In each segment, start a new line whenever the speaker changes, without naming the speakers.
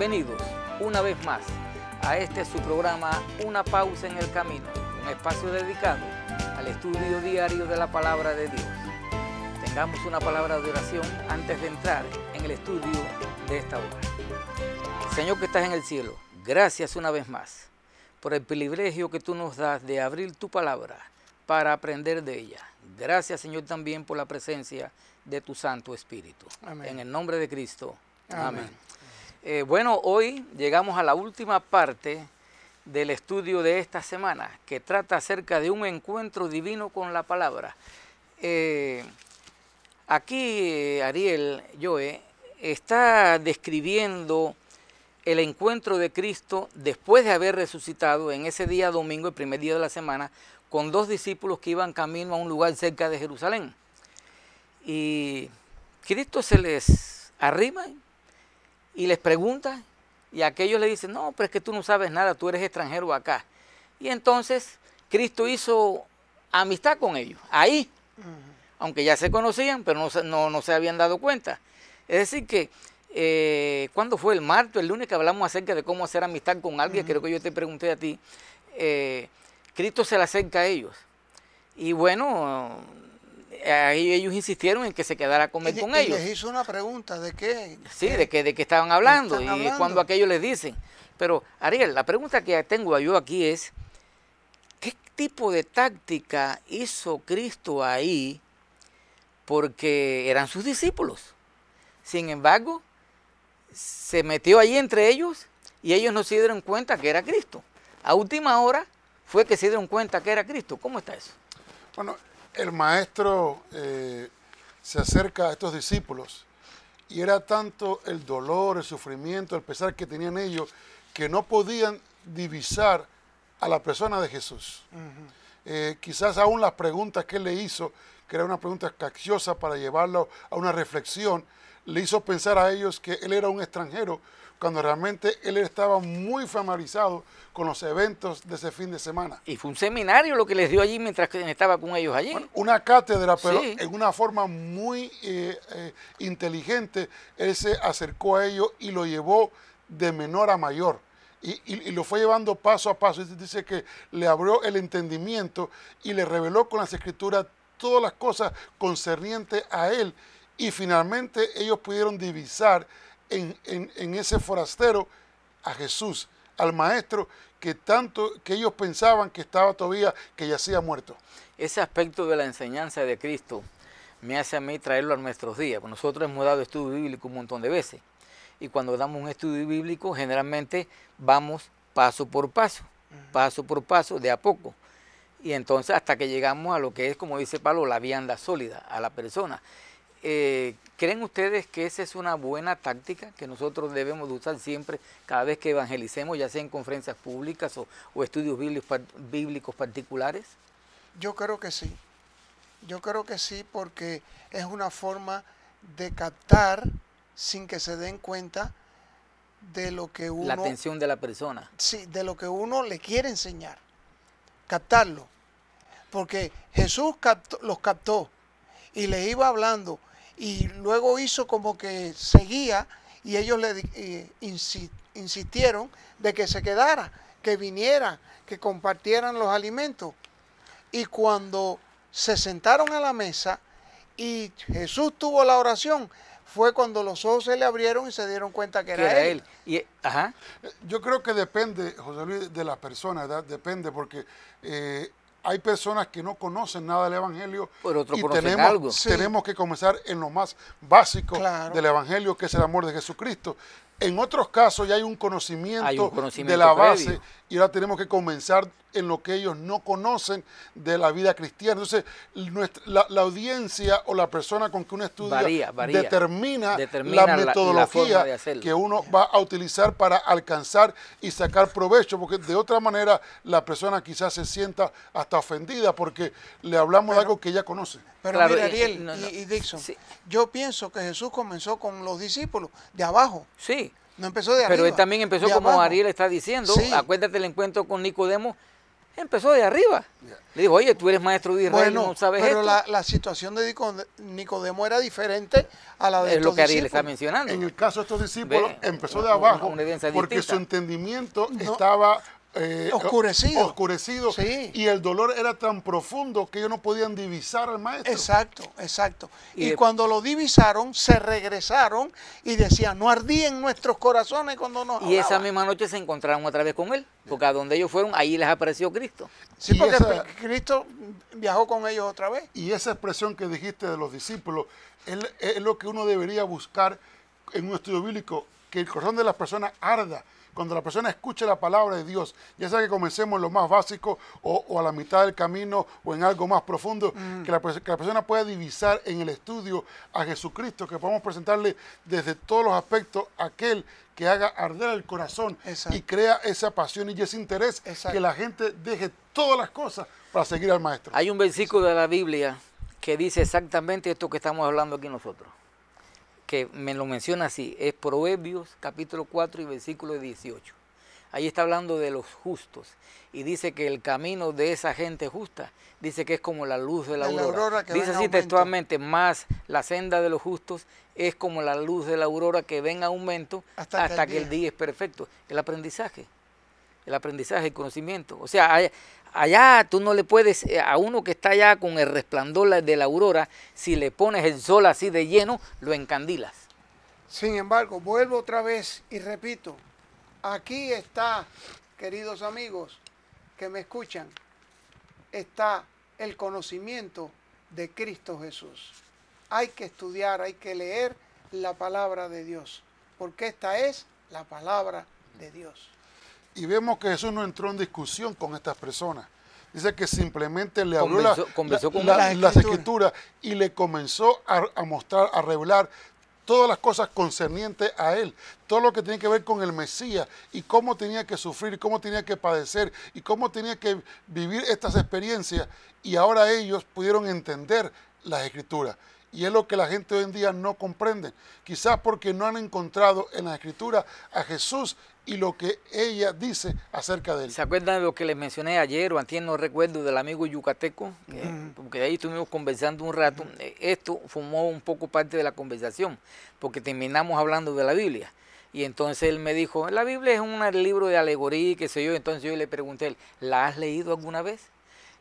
Bienvenidos una vez más a este su programa Una Pausa en el Camino, un espacio dedicado al estudio diario de la Palabra de Dios. Tengamos una palabra de oración antes de entrar en el estudio de esta hora. Señor que estás en el cielo, gracias una vez más por el privilegio que tú nos das de abrir tu palabra para aprender de ella. Gracias, Señor, también por la presencia de tu Santo Espíritu. Amén. En el nombre de Cristo. Amén. Bueno, hoy llegamos a la última parte del estudio de esta semana, que trata acerca de un encuentro divino con la palabra. Aquí Ariel Joe está describiendo el encuentro de Cristo después de haber resucitado en ese día domingo, el primer día de la semana, con dos discípulos que iban camino a un lugar cerca de Jerusalén. Y Cristo se les arrima y les pregunta, y aquellos le dicen, no, pero es que tú no sabes nada, tú eres extranjero acá. Y entonces Cristo hizo amistad con ellos, ahí, aunque ya se conocían, pero no se habían dado cuenta. Es decir que, ¿cuándo fue? El martes, el lunes que hablamos acerca de cómo hacer amistad con alguien, creo que yo te pregunté a ti, Cristo se le acerca a ellos. Y bueno, ahí ellos insistieron en que se quedara a comer con ellos.
Y les hizo una pregunta, ¿de qué?
Sí, de qué estaban hablando y cuando aquellos les dicen. Pero, Ariel, la pregunta que tengo yo aquí es, ¿qué tipo de táctica hizo Cristo ahí? Porque eran sus discípulos. Sin embargo, se metió allí entre ellos y ellos no se dieron cuenta que era Cristo. A última hora fue que se dieron cuenta que era Cristo. ¿Cómo está eso?
Bueno, el maestro se acerca a estos discípulos y era tanto el dolor, el sufrimiento, el pesar que tenían ellos que no podían divisar a la persona de Jesús. Quizás aún las preguntas que él le hizo, que era una pregunta capciosa para llevarlo a una reflexión, le hizo pensar a ellos que él era un extranjero, cuando realmente él estaba muy familiarizado con los eventos de ese fin de semana.
Y fue un seminario lo que les dio allí mientras que estaba con ellos allí. Bueno,
una cátedra, pero
sí,
en una forma muy inteligente, él se acercó a ellos y lo llevó de menor a mayor. Y lo fue llevando paso a paso. Dice que le abrió el entendimiento y le reveló con las escrituras todas las cosas concernientes a él. Y finalmente ellos pudieron divisar en ese forastero a Jesús, al maestro que ellos pensaban que estaba todavía, que yacía muerto.
Ese aspecto de la enseñanza de Cristo me hace a mí traerlo a nuestros días. Nosotros hemos dado estudio bíblico un montón de veces y cuando damos un estudio bíblico generalmente vamos paso por paso, de a poco. Y entonces hasta que llegamos a lo que es, como dice Pablo, la vianda sólida a la persona. ¿Creen ustedes que esa es una buena táctica que nosotros debemos de usar siempre cada vez que evangelicemos, ya sea en conferencias públicas o estudios bíblicos particulares?
Yo creo que sí. Yo creo que sí, porque es una forma de captar sin que se den cuenta de lo que uno...
La atención de la persona.
Sí, de lo que uno le quiere enseñar. Captarlo. Porque Jesús los captó y les iba hablando. Y luego hizo como que seguía y ellos le insistieron de que se quedara, que viniera, que compartieran los alimentos. Y cuando se sentaron a la mesa y Jesús tuvo la oración, fue cuando los ojos se le abrieron y se dieron cuenta que era él.
Ajá.
Yo creo que depende, José Luis, de la persona, ¿verdad? Depende porque... hay personas que no conocen nada del Evangelio y tenemos que comenzar en lo más básico del Evangelio, que es el amor de Jesucristo. En otros casos ya hay un conocimiento de la base previo. Y ahora tenemos que comenzar en lo que ellos no conocen de la vida cristiana. Entonces, la audiencia o la persona con que uno estudia determina la metodología que uno va a utilizar para alcanzar y sacar provecho, porque de otra manera la persona quizás se sienta hasta ofendida porque le hablamos de algo que ella conoce.
Pero claro, mira, Ariel y Dixon, sí. Yo pienso que Jesús comenzó con los discípulos de abajo.
Sí.
No empezó de arriba.
Pero él también empezó como abajo. Ariel está diciendo. Sí. Acuérdate el encuentro con Nicodemo. Empezó de arriba. Le dijo, oye, tú eres maestro de Israel,
bueno,
no sabes
pero
esto.
la situación de Nicodemo era diferente a la de
es lo que Ariel
discípulos.
está mencionando.
En el caso de estos discípulos, empezó de abajo porque
distinta.
su entendimiento estaba oscurecido
sí.
Y el dolor era tan profundo que ellos no podían divisar al maestro.
Exacto. Y cuando lo divisaron, se regresaron y decían, no ardía en nuestros corazones cuando nos hablaba.
Y esa misma noche se encontraron otra vez con él, porque a donde ellos fueron, ahí les apareció Cristo.
Sí, porque Cristo viajó con ellos otra vez.
Y esa expresión que dijiste de los discípulos es lo que uno debería buscar en un estudio bíblico, que el corazón de las personas arda. Cuando la persona escuche la palabra de Dios, ya sea que comencemos en lo más básico o a la mitad del camino o en algo más profundo, que la persona pueda divisar en el estudio a Jesucristo, que podamos presentarle desde todos los aspectos aquel que haga arder el corazón y crea esa pasión y ese interés, que la gente deje todas las cosas para seguir al Maestro.
Hay un versículo de la Biblia que dice exactamente esto que estamos hablando aquí nosotros, que me lo menciona así, es Proverbios capítulo 4 y versículo 18. Ahí está hablando de los justos y dice que el camino de esa gente justa, dice que es como la luz de la aurora. Dice así textualmente, más la senda de los justos es como la luz de la aurora que ven aumento hasta que el día es perfecto. El aprendizaje, el conocimiento. O sea, allá tú no le puedes, a uno que está allá con el resplandor de la aurora, si le pones el sol así de lleno, lo encandilas.
Sin embargo, vuelvo otra vez y repito, aquí está, queridos amigos que me escuchan, está el conocimiento de Cristo Jesús. Hay que estudiar, hay que leer la palabra de Dios, porque esta es la palabra de Dios.
Y vemos que Jesús no entró en discusión con estas personas. Dice que simplemente le habló las escrituras y le comenzó a mostrar, a revelar todas las cosas concernientes a él, todo lo que tiene que ver con el Mesías y cómo tenía que sufrir, cómo tenía que padecer y cómo tenía que vivir estas experiencias, y ahora ellos pudieron entender las escrituras. Y es lo que la gente hoy en día no comprende, quizás porque no han encontrado en la escritura a Jesús y lo que ella dice acerca de él.
¿Se acuerdan de lo que les mencioné ayer o antier, no recuerdo, del amigo yucateco? Porque ahí estuvimos conversando un rato. Esto formó un poco parte de la conversación, porque terminamos hablando de la Biblia. Y entonces él me dijo, la Biblia es un libro de alegoría, qué sé yo. Entonces yo le pregunté, ¿la has leído alguna vez?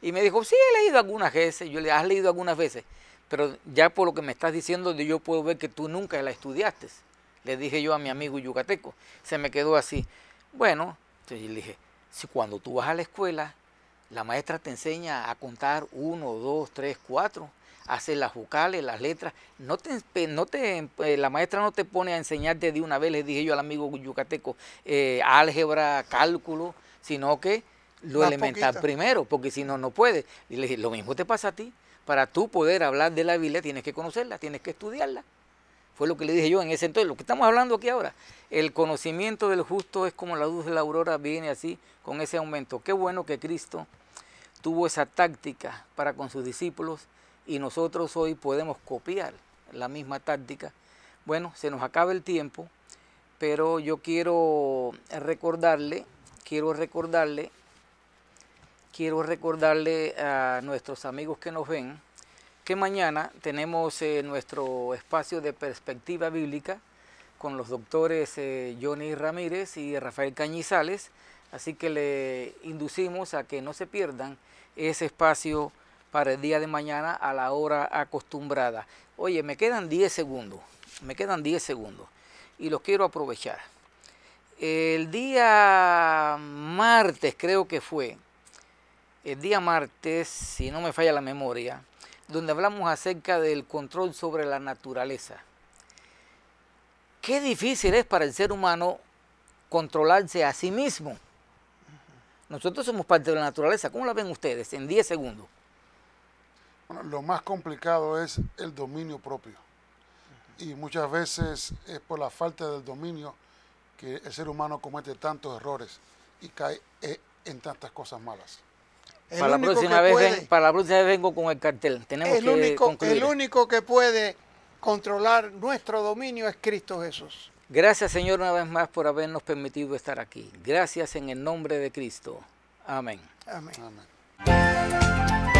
Y me dijo, sí, he leído algunas veces. Yo le dije, ¿has leído algunas veces? Pero ya por lo que me estás diciendo, yo puedo ver que tú nunca la estudiaste. Le dije yo a mi amigo yucateco. Se me quedó así. Bueno, entonces le dije, si cuando tú vas a la escuela, la maestra te enseña a contar 1, 2, 3, 4, hacer las vocales, las letras. La maestra no te pone a enseñarte de una vez, le dije yo al amigo yucateco, álgebra, cálculo, sino que lo elemental primero, porque si no, no puedes. Y le dije, lo mismo te pasa a ti. Para tú poder hablar de la Biblia tienes que conocerla, tienes que estudiarla. Fue lo que le dije yo en ese entonces, lo que estamos hablando aquí ahora. El conocimiento del justo es como la luz de la aurora, viene así, con ese aumento. Qué bueno que Cristo tuvo esa táctica para con sus discípulos y nosotros hoy podemos copiar la misma táctica. Bueno, se nos acaba el tiempo, pero yo quiero recordarle a nuestros amigos que nos ven que mañana tenemos nuestro espacio de perspectiva bíblica con los doctores Johnny Ramírez y Rafael Cañizales, así que le inducimos a que no se pierdan ese espacio para el día de mañana a la hora acostumbrada. Oye, me quedan 10 segundos y los quiero aprovechar. El día martes creo que fue, si no me falla la memoria, donde hablamos acerca del control sobre la naturaleza. Qué difícil es para el ser humano controlarse a sí mismo. Nosotros somos parte de la naturaleza. ¿Cómo la ven ustedes en 10 segundos?
Bueno, lo más complicado es el dominio propio. Y muchas veces es por la falta del dominio que el ser humano comete tantos errores y cae en tantas cosas malas.
Para la próxima vez vengo con el cartel.
El único que puede controlar nuestro dominio es Cristo Jesús.
Gracias, Señor, una vez más por habernos permitido estar aquí. Gracias en el nombre de Cristo. Amén.
Amén.
Amén.